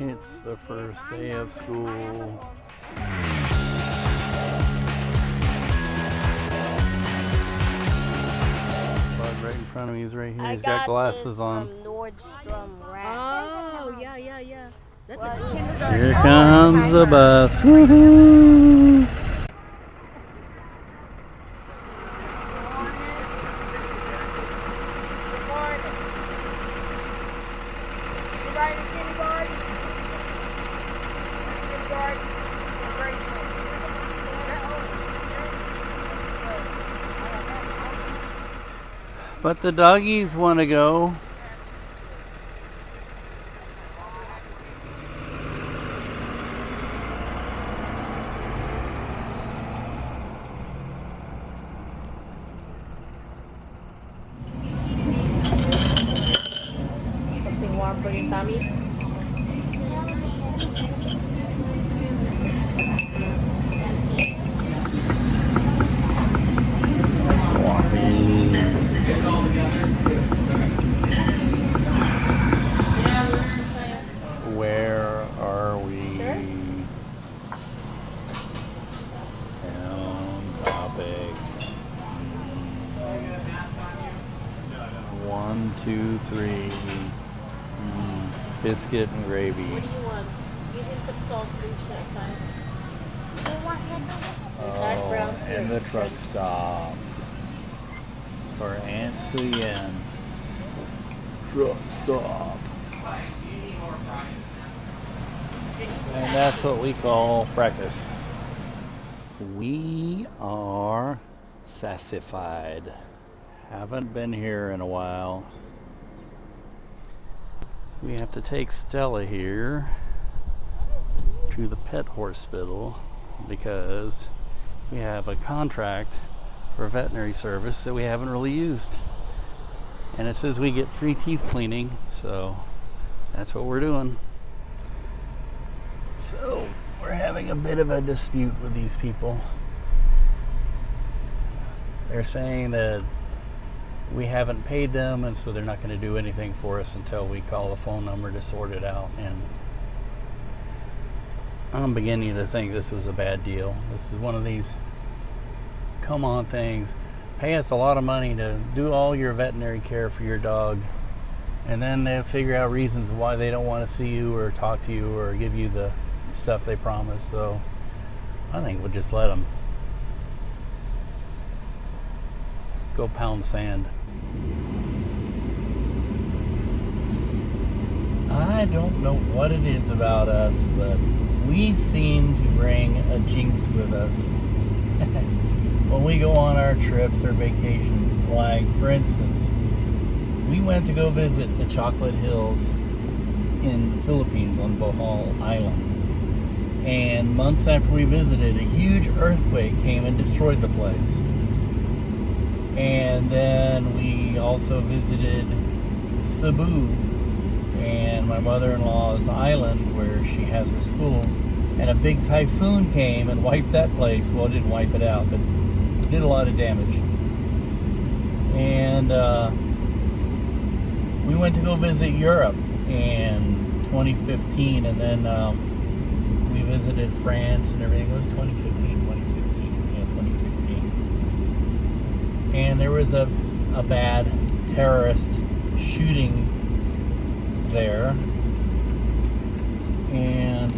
It's the first day of school. Bud right in front of me is right here. He's got glasses on. Oh, yeah. That's a kindergarten. Here comes the bus. Woohoo! But the doggies want to go. something warm for your tummy. Where are we? Down topic. 1, 2, 3. Biscuit and gravy. What do you want? Give him some salt, please. Oh, and the truck stop for Aunt Suyen. Truck stop. And that's what we call breakfast. We are sassified. Haven't been here in a while. We have to take Stella here to the pet hospital because we have a contract for veterinary service that we haven't really used. And it says we get free teeth cleaning, so that's what we're doing. So we're having a bit of a dispute with these people. They're saying that we haven't paid them, and so they're not going to do anything for us until we call the phone number to sort it out. And I'm beginning to think this is a bad deal. This is one of these come on things. Pay us a lot of money to do all your veterinary care for your dog, and then they figure out reasons why they don't want to see you or talk to you or give you the stuff they promised. So I think we'll just let them go pound sand. I don't know what it is about us, but we seem to bring a jinx with us when we go on our trips or vacations. Like, for instance, we went to go visit the Chocolate Hills in the Philippines on Bohol Island. And months after we visited, a huge earthquake came and destroyed the place. And then we also visited Cebu and my mother-in-law's island where she has her school. And a big typhoon came and wiped that place. Well, it didn't wipe it out, but it did a lot of damage. And we went to go visit Europe in 2015, and then we visited France and everything. It was 2015, 2016, yeah, 2016. And there was a bad terrorist shooting there. And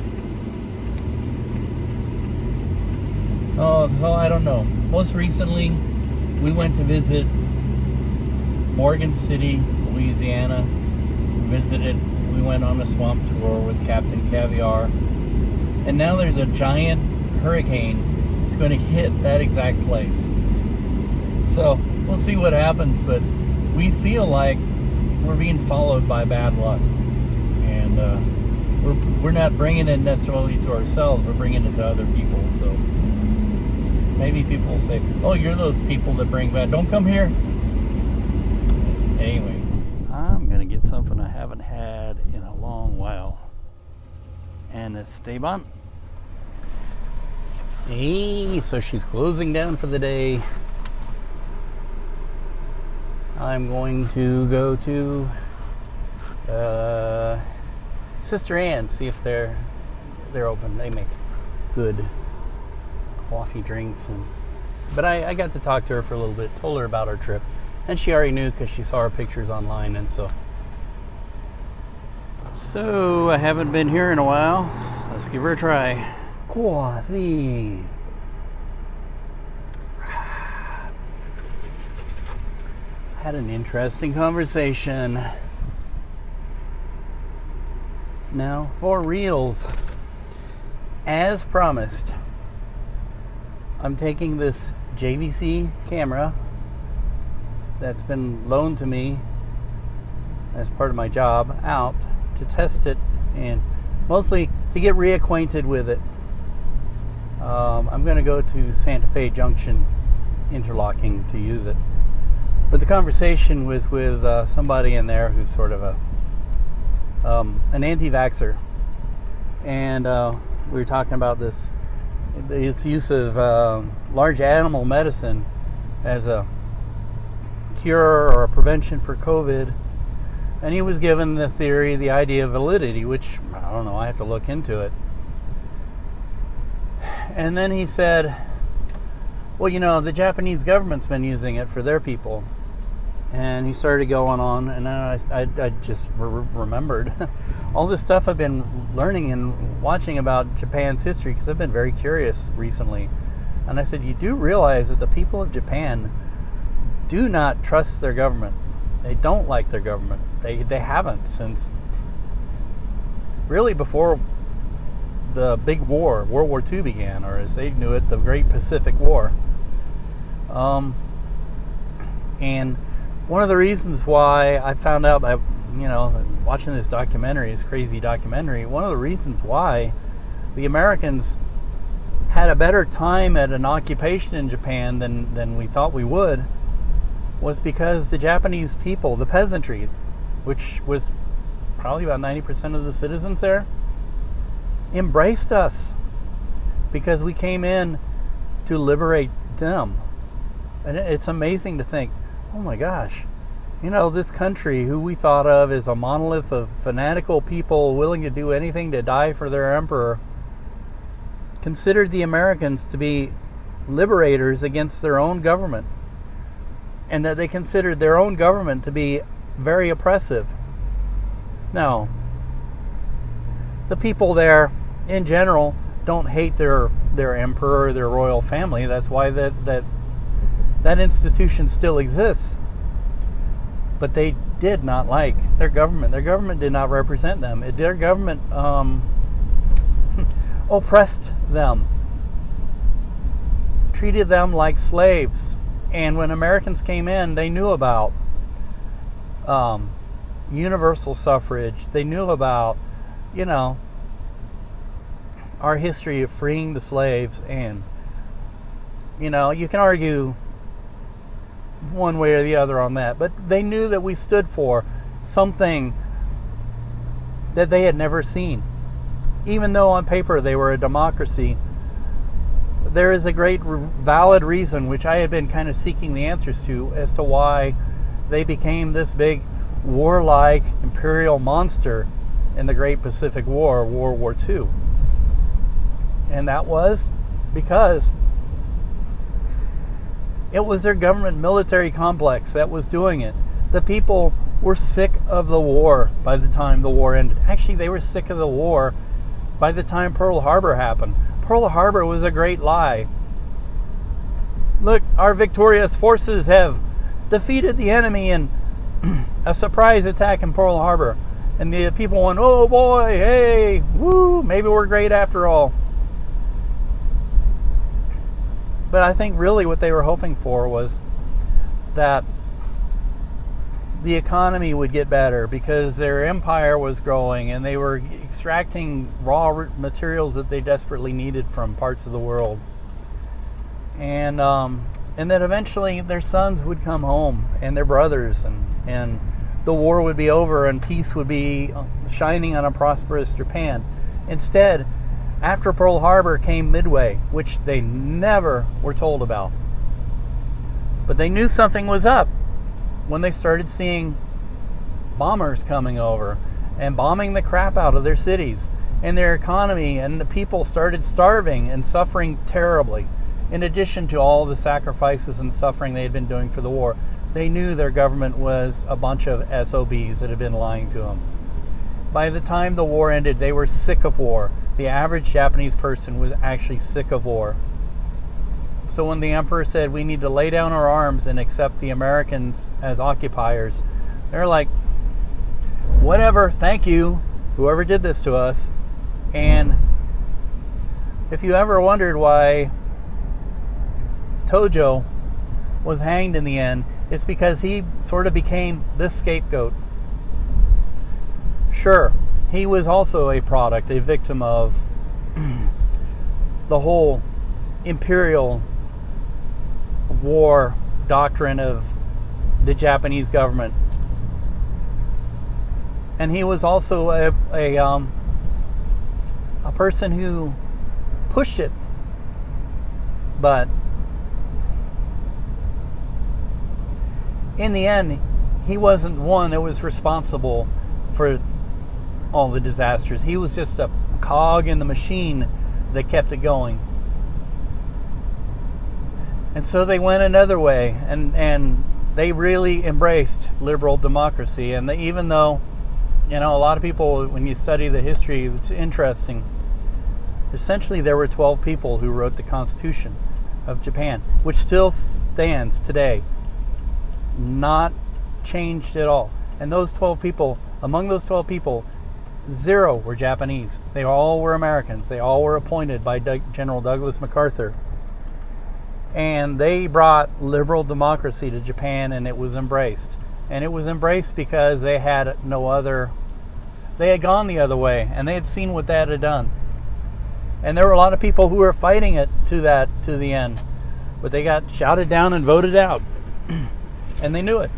so I don't know. Most recently, we went to visit Morgan City, Louisiana. We went on a swamp tour with Captain Caviar. And now there's a giant hurricane that's going to hit that exact place. So we'll see what happens, but we feel like we're being followed by bad luck. And we're not bringing it necessarily to ourselves, we're bringing it to other people. So maybe people will say, oh, you're those people that bring bad, don't come here. Anyway, I'm going to get something I haven't had in a long while. And it's Esteban. Hey, so she's closing down for the day. I'm going to go to Sister Ann, see if they're open. They make good coffee drinks, but I got to talk to her for a little bit, told her about our trip, and she already knew because she saw our pictures online, and so I haven't been here in a while. Let's give her a try. Coffee. Had an interesting conversation. Now, for reals, as promised, I'm taking this JVC camera that's been loaned to me as part of my job out to test it and mostly to get reacquainted with it. I'm going to go to Santa Fe Junction interlocking to use it. But the conversation was with somebody in there who's sort of an anti-vaxxer, and we were talking about its use of large animal medicine as a cure or a prevention for COVID, and he was given the idea of validity, which I don't know, I have to look into it. And then he said, well, the Japanese government's been using it for their people. And he started going on, and I just remembered all this stuff I've been learning and watching about Japan's history, because I've been very curious recently. And I said, you do realize that the people of Japan do not trust their government. They don't like their government. They haven't since really before the big war, World War II began, or as they knew it, the Great Pacific War. And one of the reasons why I found out by, watching this crazy documentary, one of the reasons why the Americans had a better time at an occupation in Japan than we thought we would was because the Japanese people, the peasantry, which was probably about 90% of the citizens there, embraced us because we came in to liberate them. And it's amazing to think, oh my gosh, this country who we thought of as a monolith of fanatical people willing to do anything to die for their emperor considered the Americans to be liberators against their own government, and that they considered their own government to be very oppressive. Now, the people there in general don't hate their emperor or their royal family. That's why that institution still exists. But they did not like their government. Their government did not represent them. Their government oppressed them, treated them like slaves. And when Americans came in, they knew about universal suffrage. They knew about, our history of freeing the slaves. And, you can argue one way or the other on that, but they knew that we stood for something that they had never seen. Even though on paper they were a democracy, there is a great valid reason, which I had been kind of seeking the answers to, as to why they became this big warlike imperial monster in the Great Pacific War, World War II. And that was because it was their government military complex that was doing it. The people were sick of the war by the time the war ended. Actually, they were sick of the war by the time Pearl Harbor happened. Pearl Harbor was a great lie. Look, our victorious forces have defeated the enemy in a surprise attack in Pearl Harbor. And the people went, oh boy, hey, woo, maybe we're great after all. But I think really what they were hoping for was that the economy would get better because their empire was growing and they were extracting raw materials that they desperately needed from parts of the world. And that eventually their sons would come home and their brothers, and the war would be over and peace would be shining on a prosperous Japan. Instead, after Pearl Harbor came Midway, which they never were told about. But they knew something was up when they started seeing bombers coming over and bombing the crap out of their cities and their economy, and the people started starving and suffering terribly. In addition to all the sacrifices and suffering they had been doing for the war, they knew their government was a bunch of SOBs that had been lying to them. By the time the war ended, they were sick of war. The average Japanese person was actually sick of war. So when the emperor said, we need to lay down our arms and accept the Americans as occupiers, they're like, whatever, thank you, whoever did this to us. And if you ever wondered why Tojo was hanged in the end, it's because he sort of became this scapegoat. Sure, he was also a product, a victim of the whole imperial war doctrine of the Japanese government. And he was also a person who pushed it. But in the end, he wasn't one that was responsible for all the disasters. He was just a cog in the machine that kept it going. And so they went another way, and they really embraced liberal democracy. And even though, a lot of people, when you study the history, it's interesting. Essentially, there were 12 people who wrote the Constitution of Japan, which still stands today, not changed at all. And those 12 people, among those 12 people, 0 were Japanese. They all were Americans. They all were appointed by General Douglas MacArthur. And they brought liberal democracy to Japan, and it was embraced. And it was embraced because they had they had gone the other way, and they had seen what that had done. And there were a lot of people who were fighting it to the end. But they got shouted down and voted out. And they knew it.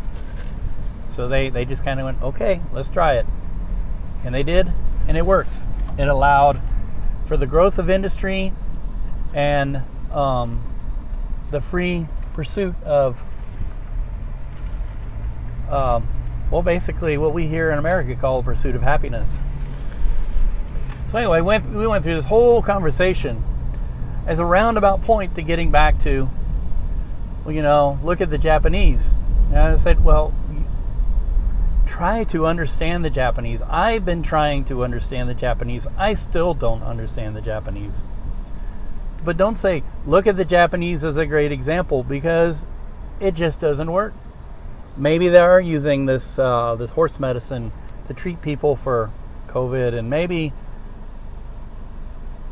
So they just kind of went, okay, let's try it. And they did, and it worked. It allowed for the growth of industry and the free pursuit of, basically what we here in America call the pursuit of happiness. So anyway, we went through this whole conversation as a roundabout point to getting back to, look at the Japanese. And I said, well, try to understand the Japanese. I've been trying to understand the Japanese. I still don't understand the Japanese. But don't say, look at the Japanese as a great example, because it just doesn't work. Maybe they are using this horse medicine to treat people for COVID, and maybe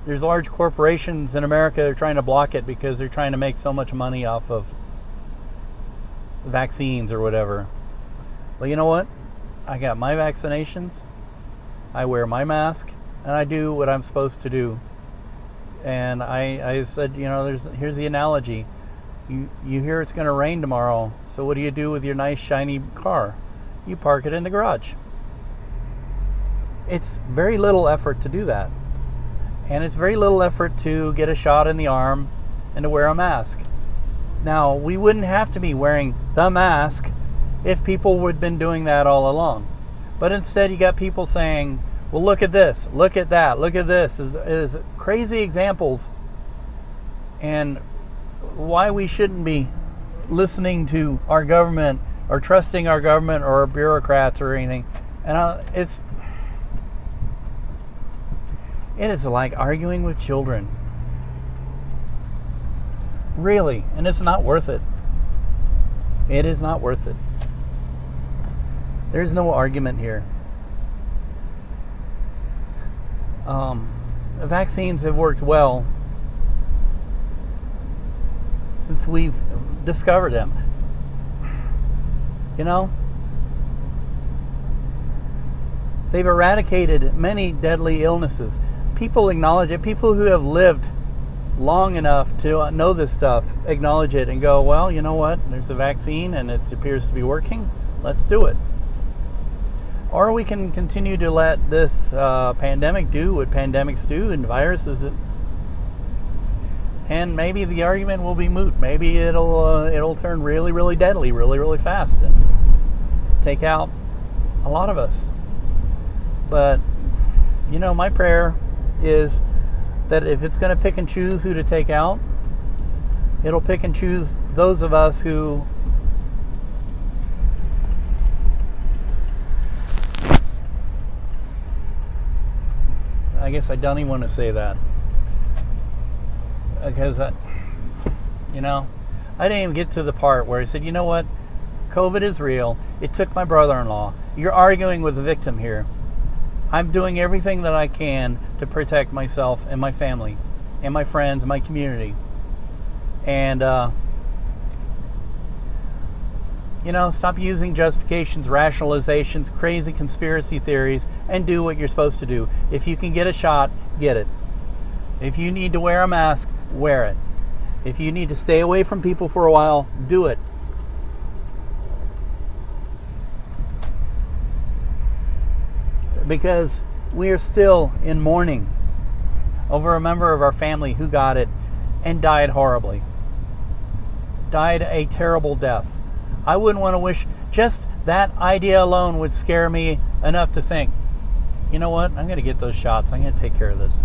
there's large corporations in America that are trying to block it because they're trying to make so much money off of vaccines or whatever. Well, you know what? I got my vaccinations, I wear my mask, and I do what I'm supposed to do. And I said, here's the analogy. You hear it's going to rain tomorrow, so what do you do with your nice shiny car? You park it in the garage. It's very little effort to do that. And it's very little effort to get a shot in the arm and to wear a mask. Now, we wouldn't have to be wearing the mask if people would have been doing that all along. But instead, you got people saying, well, look at this, look at that, look at this, is crazy examples, and why we shouldn't be listening to our government or trusting our government or our bureaucrats or anything. And it is like arguing with children. Really, and it's not worth it. It is not worth it. There's no argument here. Vaccines have worked well since we've discovered them. They've eradicated many deadly illnesses. People acknowledge it. People who have lived long enough to know this stuff acknowledge it and go, well, you know what? There's a vaccine and it appears to be working. Let's do it. Or we can continue to let this pandemic do what pandemics do and viruses, and maybe the argument will be moot. Maybe it'll turn really, really deadly, really, really fast, and take out a lot of us. But, my prayer is that if it's going to pick and choose who to take out, it'll pick and choose those of us who I guess I don't even want to say that. Because, I didn't even get to the part where I said, you know what? COVID is real. It took my brother-in-law. You're arguing with the victim here. I'm doing everything that I can to protect myself and my family and my friends and my community. And, stop using justifications, rationalizations, crazy conspiracy theories, and do what you're supposed to do. If you can get a shot, get it. If you need to wear a mask, wear it. If you need to stay away from people for a while, do it. Because we are still in mourning over a member of our family who got it and died horribly. Died a terrible death. I wouldn't want to wish, just that idea alone would scare me enough to think, you know what, I'm going to get those shots. I'm going to take care of this.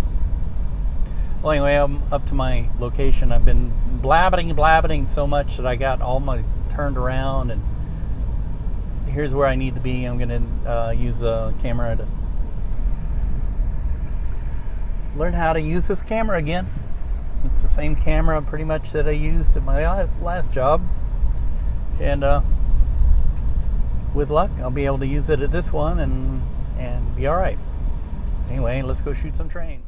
Well, anyway, I'm up to my location. I've been blabbing so much that I got all my turned around, and here's where I need to be. I'm going to use the camera to learn how to use this camera again. It's the same camera pretty much that I used at my last job. And with luck, I'll be able to use it at this one and be all right. Anyway, let's go shoot some trains.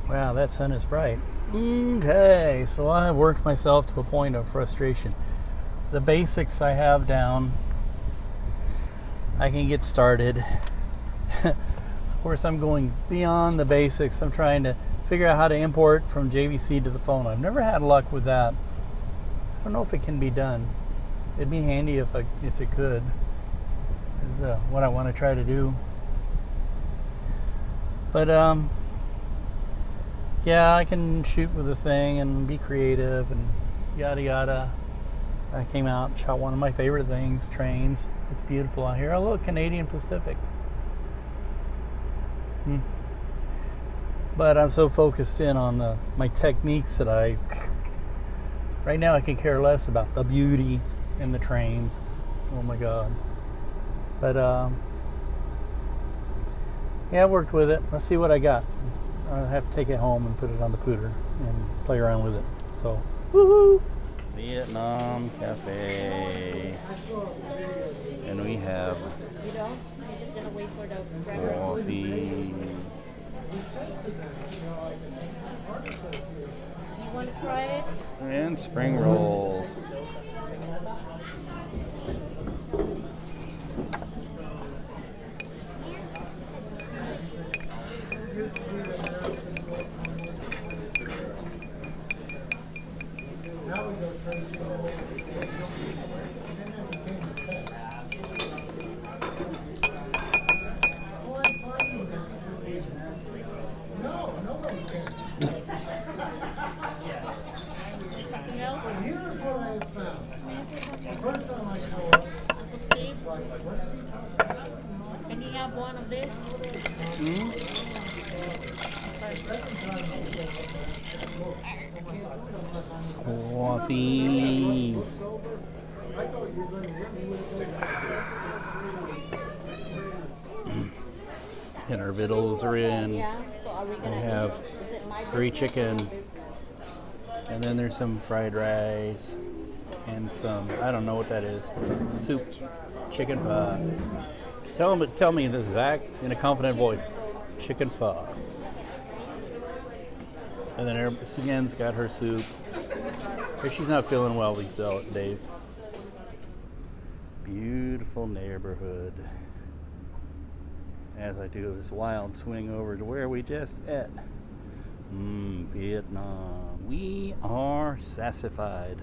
Wow, that sun is bright. Okay, so I've worked myself to a point of frustration. The basics I have down. I can get started. Of course, I'm going beyond the basics. I'm trying to figure out how to import from JVC to the phone. I've never had luck with that. I don't know if it can be done. It'd be handy if it could. Is what I want to try to do. But yeah, I can shoot with the thing and be creative and yada yada. I came out and shot one of my favorite things, trains. It's beautiful out here. Oh look, Canadian Pacific. But I'm so focused in on my techniques that right now I can care less about the beauty and the trains. Oh my God. But yeah, I worked with it. Let's see what I got. I'll have to take it home and put it on the pooter and play around with it. So, woohoo! Vietnam Cafe. And we have You know, I'm just gonna wait for the coffee. You want to try it? And spring rolls. Anything else? Here's what I have found. The first time I saw it, Uncle Steve, it's like, what is he talking about? can you have one of this? Coffee. And our vittles are in. Yeah. So are we We gonna have Is it my curry business? chicken. And then there's some fried rice and some, I don't know what that is, soup, chicken pho. Tell me this, Zach, in a confident voice. Chicken pho. And then Suyen's got her soup. She's not feeling well these days. Beautiful neighborhood. As I do this wild swing over to where we just ate. Vietnam. We are sassified.